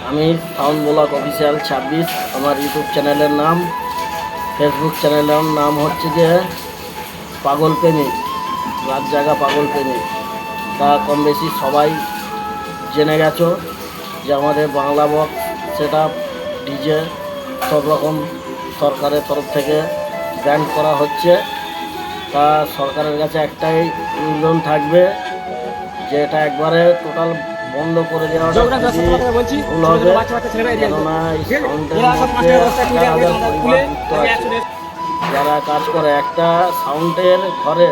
আমি sound blog official 26 আমার YouTube চ্যানেলের নাম। ফেসবুক চ্যানেলের নাম হচ্ছে যে পাগল প্রেমিক, রাত জাগা পাগল প্রেমিক। তা কম বেশি সবাই জেনে গেছো যে আমাদের বাংলা বক্স সেটআপ ডিজে সব রকম সরকারের তরফ থেকে ব্যান করা হচ্ছে। তা সরকারের কাছে একটাই নিবেদন থাকবে যে এটা একবারে টোটাল বন্ধ করে দেওয়াটা ভুল হবে। কেননা এই সাউন্ডের মধ্যে যারা কাজ করে একটা সাউন্ডের ঘরে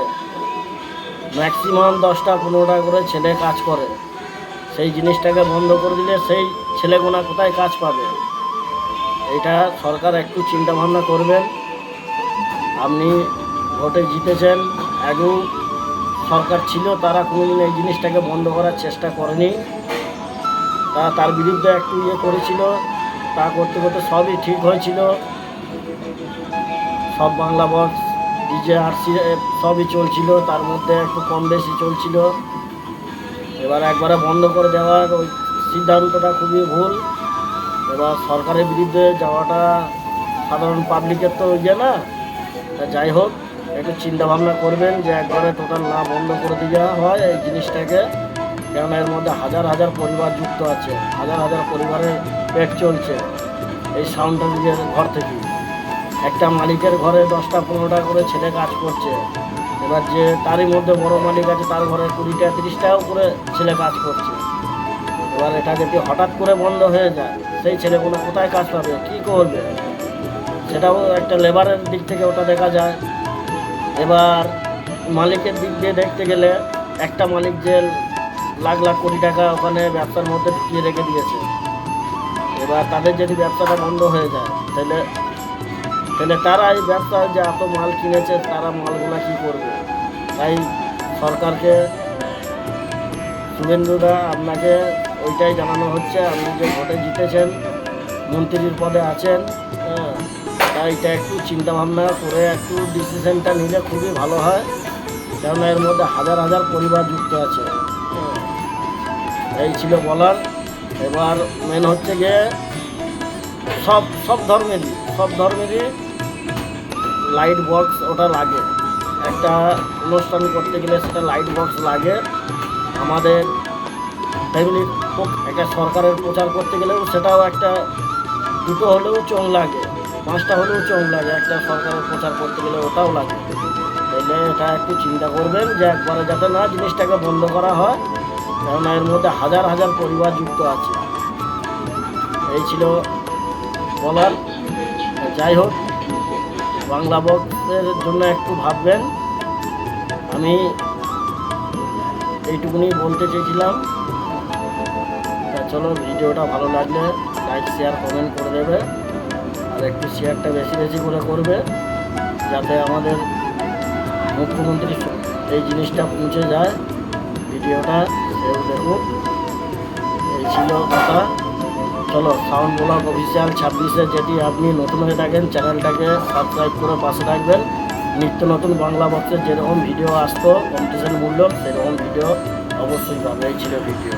ম্যাক্সিমাম 10টা 15টা করে ছেলে কাজ করে। সেই জিনিসটাকে বন্ধ করে দিলে সেই ছেলেগুনা কোথায় কাজ পাবে? এটা সরকার একটু চিন্তা ভাবনা করবেন। আপনি ভোটে জিতেছেন, আগেও সরকার ছিল, তারা কোনোদিন এই জিনিসটাকে বন্ধ করার চেষ্টা করেনি। তার বিরুদ্ধে একটু করেছিল, তা করতে করতে সবই ঠিক হয়েছিল। সব বাংলা বক্স ডিজে আরসি সবই চলছিল, তার মধ্যে একটু কম বেশি চলছিল। এবার একবারে বন্ধ করে দেওয়ার ওই সিদ্ধান্তটা খুবই ভুল। এবার সরকারের বিরুদ্ধে যাওয়াটা সাধারণ পাবলিকের তো না। তা যাই হোক, একটু চিন্তা ভাবনা করবেন যে একবারে টোটাল না বন্ধ করে দেওয়া হয় এই জিনিসটাকে। কেননা এর মধ্যে হাজার হাজার পরিবার যুক্ত আছে, হাজার হাজার পরিবারের পেট চলছে এই সাউন্ডের ঘর থেকে। একটা মালিকের ঘরে 10টা 15টা করে ছেলে কাজ করছে। এবার যে তারই মধ্যে বড় মালিক আছে, তার ঘরে 20টা 30টাও করে ছেলে কাজ করছে। এবার এটা যদি হঠাৎ করে বন্ধ হয়ে যায়, সেই ছেলেগুলো কোথায় কাজ পাবে, কী করবে? সেটাও একটা লেবারের দিক থেকে ওটা দেখা যায়। এবার মালিকের দিক দিয়ে দেখতে গেলে একটা মালিক যে লাখ লাখ কোটি টাকা ওখানে ব্যবসার মধ্যে ঢুকিয়ে রেখে দিয়েছে। এবার তাদের যদি ব্যবসাটা বন্ধ হয়ে যায়, তাহলে তারা এই ব্যবসা যে এত মাল কিনেছে, তারা মালগুলো কী করবে? তাই সরকারকে, শুভেন্দুদা, আপনাকে ওইটাই জানানো হচ্ছে, আপনি যে ভোটে জিতেছেন, মন্ত্রীর পদে আছেন, তাই এটা একটু চিন্তাভাবনা করে একটু ডিসিশনটা নিলে খুবই ভালো হয়। কেননা এর মধ্যে হাজার হাজার পরিবার যুক্ত আছে। এই ছিল বলার। এবার মেন হচ্ছে গিয়ে সব ধর্মেরই লাইট বক্স ওটা লাগে। একটা অনুষ্ঠান করতে গেলে সেটা লাইট বক্স লাগে। আমাদের ফ্যামিলির একটা সরকারের প্রচার করতে গেলেও সেটাও একটা 2টো হলেও চোখ লাগে, 5টা হলেও চোখ লাগে। একটা সরকারের প্রচার করতে গেলে ওটাও লাগে। তাইলে এটা একটু চিন্তা করবেন যে একবারে যাতে না জিনিসটাকে বন্ধ করা হয়। কেননা এর মধ্যে হাজার হাজার পরিবার যুক্ত আছে। এই ছিল বলার। যাই হোক, বাংলা বক্সের জন্য একটু ভাববেন। আমি এইটুকুনি বলতে চেয়েছিলাম। চলো, ভিডিওটা ভালো লাগলে লাইক শেয়ার কমেন্ট করে দেবে, আর একটু শেয়ারটা বেশি বেশি করে করবে, যাতে আমাদের মুখ্যমন্ত্রী এই জিনিসটা পৌঁছে যায়। ভিডিওটা সেও দেখুক। এই ছিল কথা। চলো, সাউন্ড ব্লগ অফিসিয়াল 26-এ যদি আপনি নতুন হয়ে থাকেন, চ্যানেলটাকে সাবস্ক্রাইব করে পাশে রাখবেন। নিত্য নতুন বাংলা বক্সের যেরকম ভিডিও আসতো কম্পিটিশন মূল্য, সেরকম ভিডিও অবশ্যই পাবে। এই ছিল ভিডিও।